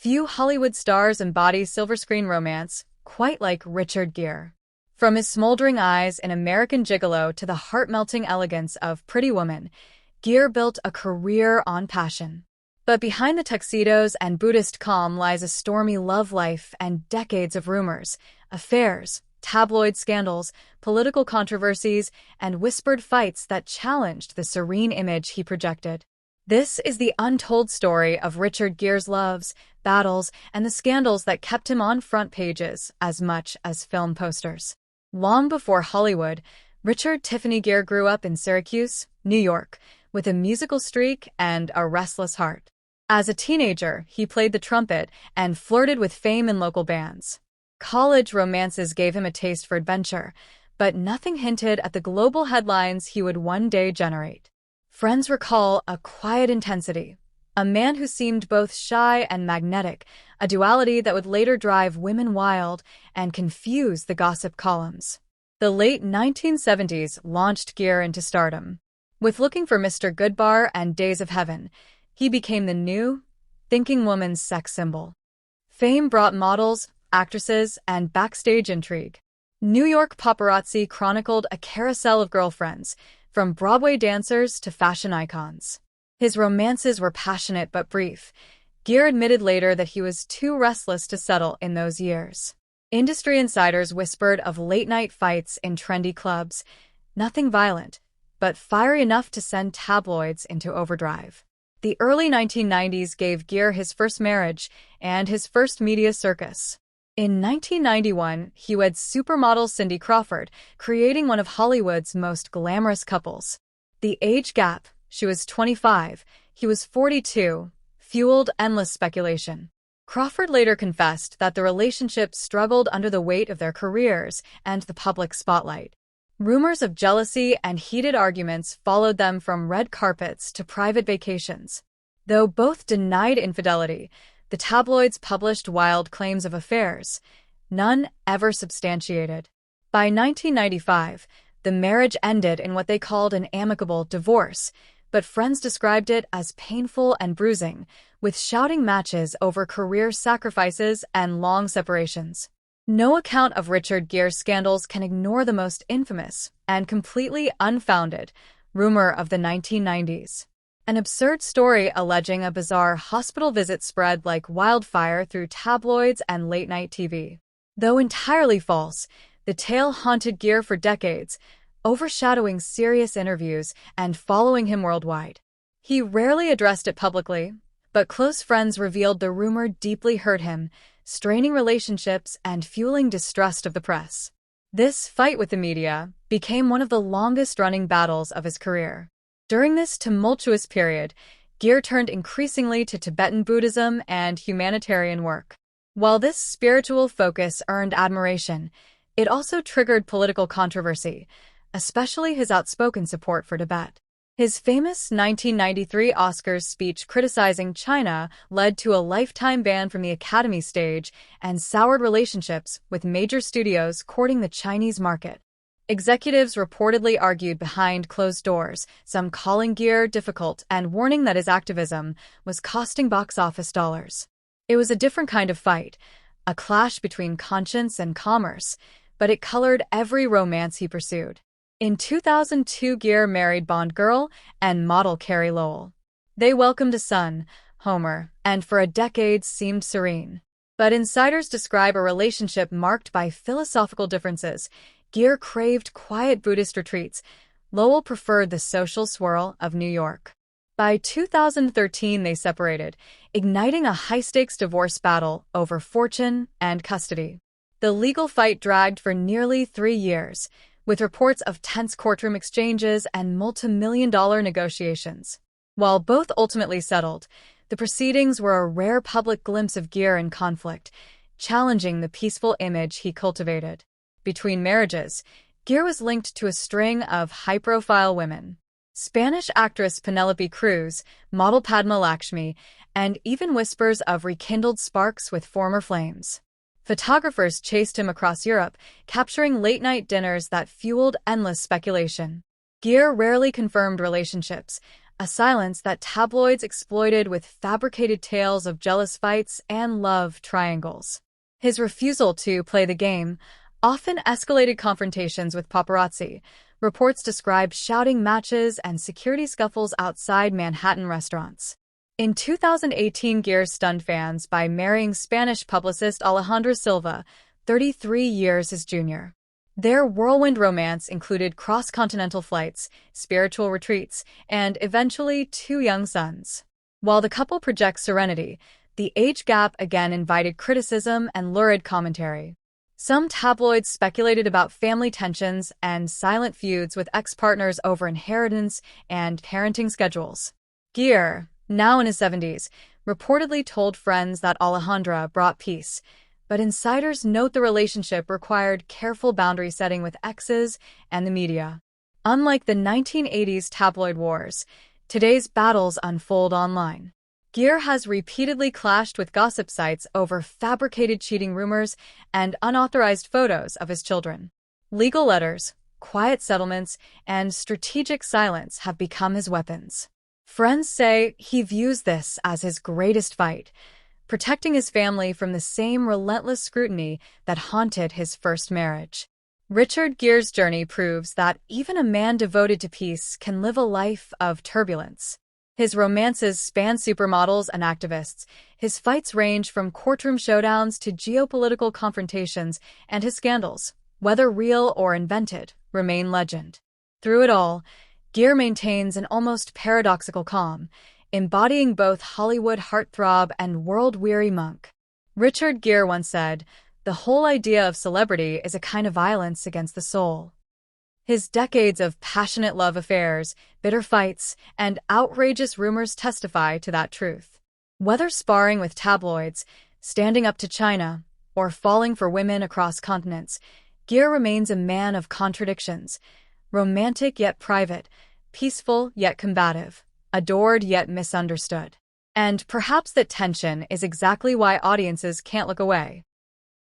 Few Hollywood stars embody silver screen romance quite like Richard Gere. From his smoldering eyes in American Gigolo to the heart-melting elegance of Pretty Woman, Gere built a career on passion. But behind the tuxedos and Buddhist calm lies a stormy love life and decades of rumors, affairs, tabloid scandals, political controversies, and whispered fights that challenged the serene image he projected. This is the untold story of Richard Gere's loves, battles, and the scandals that kept him on front pages as much as film posters. Long before Hollywood, Richard Tiffany Gere grew up in Syracuse, New York, with a musical streak and a restless heart. As a teenager, he played the trumpet and flirted with fame in local bands. College romances gave him a taste for adventure, but nothing hinted at the global headlines he would one day generate. Friends recall a quiet intensity, a man who seemed both shy and magnetic, a duality that would later drive women wild and confuse the gossip columns. The late 1970s launched Gere into stardom. With Looking for Mr. Goodbar and Days of Heaven, he became the new, thinking woman's sex symbol. Fame brought models, actresses, and backstage intrigue. New York paparazzi chronicled a carousel of girlfriends, from Broadway dancers to fashion icons. His romances were passionate but brief. Gere admitted later that he was too restless to settle in those years. Industry insiders whispered of late-night fights in trendy clubs, nothing violent, but fiery enough to send tabloids into overdrive. The early 1990s gave Gere his first marriage and his first media circus. In 1991, he wed supermodel Cindy Crawford, creating one of Hollywood's most glamorous couples. The age gap, she was 25, he was 42, fueled endless speculation. Crawford later confessed that the relationship struggled under the weight of their careers and the public spotlight. Rumors of jealousy and heated arguments followed them from red carpets to private vacations. Though both denied infidelity, the tabloids published wild claims of affairs, none ever substantiated. By 1995, the marriage ended in what they called an amicable divorce, but friends described it as painful and bruising, with shouting matches over career sacrifices and long separations. No account of Richard Gere's scandals can ignore the most infamous and completely unfounded rumor of the 1990s. An absurd story alleging a bizarre hospital visit spread like wildfire through tabloids and late-night TV. Though entirely false, the tale haunted Gere for decades, overshadowing serious interviews and following him worldwide. He rarely addressed it publicly, but close friends revealed the rumor deeply hurt him, straining relationships and fueling distrust of the press. This fight with the media became one of the longest-running battles of his career. During this tumultuous period, Gere turned increasingly to Tibetan Buddhism and humanitarian work. While this spiritual focus earned admiration, it also triggered political controversy, especially his outspoken support for Tibet. His famous 1993 Oscars speech criticizing China led to a lifetime ban from the Academy stage and soured relationships with major studios courting the Chinese market. Executives reportedly argued behind closed doors, some calling Gere difficult and warning that his activism was costing box office dollars. It was a different kind of fight, a clash between conscience and commerce, but it colored every romance he pursued. In 2002, Gere married Bond girl and model Carrie Lowell. They welcomed a son, Homer, and for a decade seemed serene. But insiders describe a relationship marked by philosophical differences. Gere craved quiet Buddhist retreats. Lowell preferred the social swirl of New York. By 2013, they separated, igniting a high-stakes divorce battle over fortune and custody. The legal fight dragged for nearly 3 years, with reports of tense courtroom exchanges and multi-million-dollar negotiations. While both ultimately settled, the proceedings were a rare public glimpse of Gere in conflict, challenging the peaceful image he cultivated. Between marriages, Gere was linked to a string of high-profile women. Spanish actress Penelope Cruz, model Padma Lakshmi, and even whispers of rekindled sparks with former flames. Photographers chased him across Europe, capturing late-night dinners that fueled endless speculation. Gere rarely confirmed relationships, a silence that tabloids exploited with fabricated tales of jealous fights and love triangles. His refusal to play the game often escalated confrontations with paparazzi. Reports described shouting matches and security scuffles outside Manhattan restaurants. In 2018, Gere stunned fans by marrying Spanish publicist Alejandra Silva, 33 years his junior. Their whirlwind romance included cross-continental flights, spiritual retreats, and eventually 2 young sons. While the couple projects serenity, the age gap again invited criticism and lurid commentary. Some tabloids speculated about family tensions and silent feuds with ex-partners over inheritance and parenting schedules. Gere, now in his 70s, reportedly told friends that Alejandra brought peace, but insiders note the relationship required careful boundary setting with exes and the media. Unlike the 1980s tabloid wars, today's battles unfold online. Gere has repeatedly clashed with gossip sites over fabricated cheating rumors and unauthorized photos of his children. Legal letters, quiet settlements, and strategic silence have become his weapons. Friends say he views this as his greatest fight, protecting his family from the same relentless scrutiny that haunted his first marriage. Richard Gere's journey proves that even a man devoted to peace can live a life of turbulence. His romances span supermodels and activists. His fights range from courtroom showdowns to geopolitical confrontations, and his scandals, whether real or invented, remain legend. Through it all, Gere maintains an almost paradoxical calm, embodying both Hollywood heartthrob and world-weary monk. Richard Gere once said, "The whole idea of celebrity is a kind of violence against the soul." His decades of passionate love affairs, bitter fights, and outrageous rumors testify to that truth. Whether sparring with tabloids, standing up to China, or falling for women across continents, Gere remains a man of contradictions, romantic yet private, peaceful yet combative, adored yet misunderstood. And perhaps that tension is exactly why audiences can't look away.